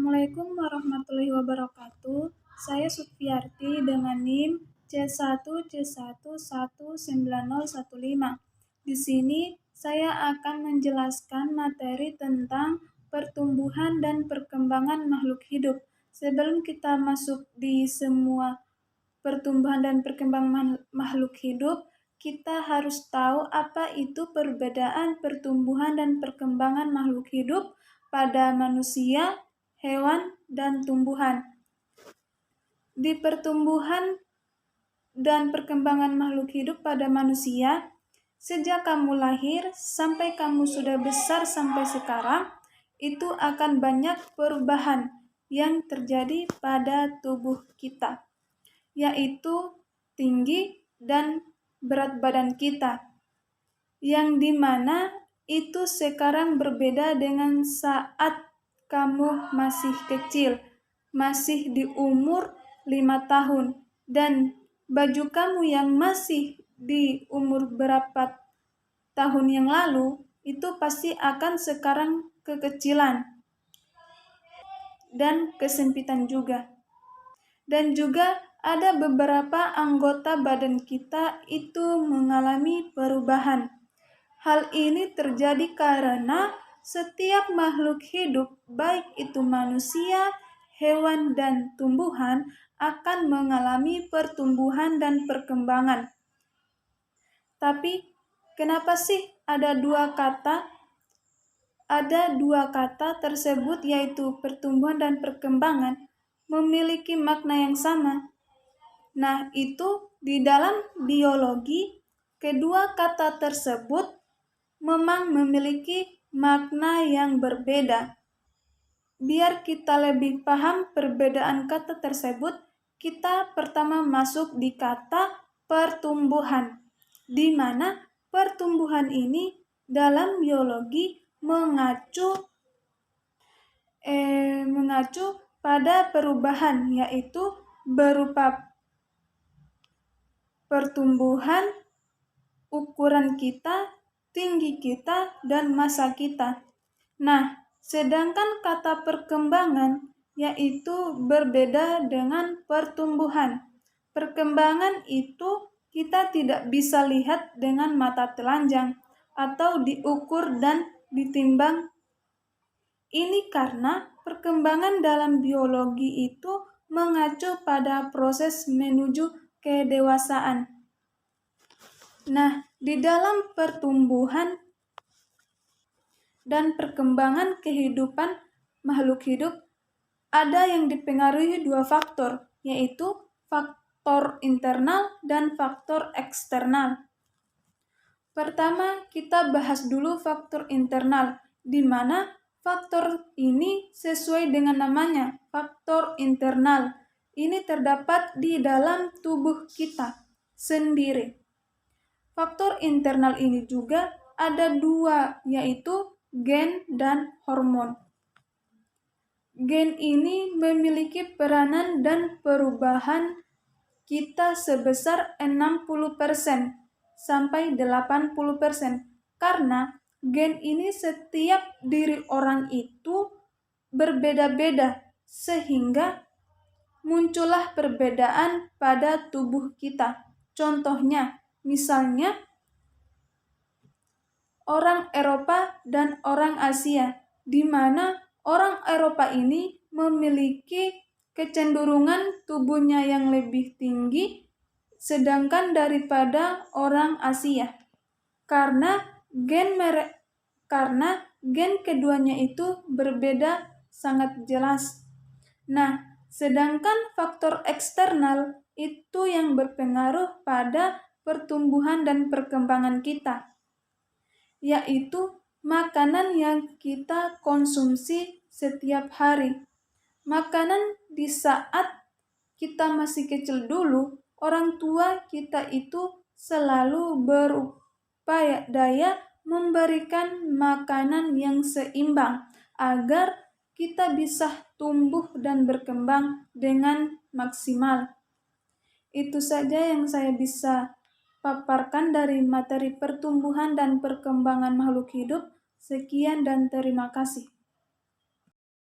Assalamualaikum warahmatullahi wabarakatuh. Saya Sutfiarti dengan NIM C1C119015. Di sini saya akan menjelaskan materi tentang pertumbuhan dan perkembangan makhluk hidup. Sebelum kita masuk di semua pertumbuhan dan perkembangan makhluk hidup, kita harus tahu apa itu perbedaan pertumbuhan dan perkembangan makhluk hidup pada manusia, hewan, dan tumbuhan. Di pertumbuhan dan perkembangan makhluk hidup pada manusia, sejak kamu lahir sampai kamu sudah besar sampai sekarang, itu akan banyak perubahan yang terjadi pada tubuh kita, yaitu tinggi dan berat badan kita, yang dimana itu sekarang berbeda dengan saat kamu masih kecil, masih di umur 5 tahun, dan baju kamu yang masih di umur berapa tahun yang lalu, itu pasti akan sekarang kekecilan dan kesempitan juga. Dan juga ada beberapa anggota badan kita itu mengalami perubahan. Hal ini terjadi karena setiap makhluk hidup, baik itu manusia, hewan, dan tumbuhan, akan mengalami pertumbuhan dan perkembangan. Tapi, kenapa sih ada dua kata? Ada dua kata tersebut, yaitu pertumbuhan dan perkembangan, memiliki makna yang sama. Nah, itu di dalam biologi, kedua kata tersebut memang memiliki makna yang berbeda. Biar kita lebih paham perbedaan kata tersebut, kita pertama masuk di kata pertumbuhan, di mana pertumbuhan ini dalam biologi mengacu pada perubahan, yaitu berupa pertumbuhan, ukuran kita, tinggi kita, dan massa kita. Nah, sedangkan kata perkembangan yaitu berbeda dengan pertumbuhan. Perkembangan itu kita tidak bisa lihat dengan mata telanjang atau diukur dan ditimbang. Ini karena perkembangan dalam biologi itu mengacu pada proses menuju kedewasaan. Nah, di dalam pertumbuhan dan perkembangan kehidupan makhluk hidup, ada yang dipengaruhi dua faktor, yaitu faktor internal dan faktor eksternal. Pertama, kita bahas dulu faktor internal, di mana faktor ini sesuai dengan namanya, faktor internal. Ini terdapat di dalam tubuh kita sendiri. Faktor internal ini juga ada dua, yaitu gen dan hormon. Gen ini memiliki peranan dan perubahan kita sebesar 60% sampai 80%, karena gen ini setiap diri orang itu berbeda-beda, sehingga muncullah perbedaan pada tubuh kita. Contohnya, misalnya orang Eropa dan orang Asia, di mana orang Eropa ini memiliki kecenderungan tubuhnya yang lebih tinggi sedangkan daripada orang Asia, karena gen keduanya itu berbeda sangat jelas. Nah, sedangkan faktor eksternal itu yang berpengaruh pada pertumbuhan dan perkembangan kita, yaitu makanan yang kita konsumsi setiap hari. Makanan di saat kita masih kecil dulu, orang tua kita itu selalu berupaya daya memberikan makanan yang seimbang agar kita bisa tumbuh dan berkembang dengan maksimal. Itu saja yang saya bisa paparkan dari materi pertumbuhan dan perkembangan makhluk hidup. Sekian dan terima kasih.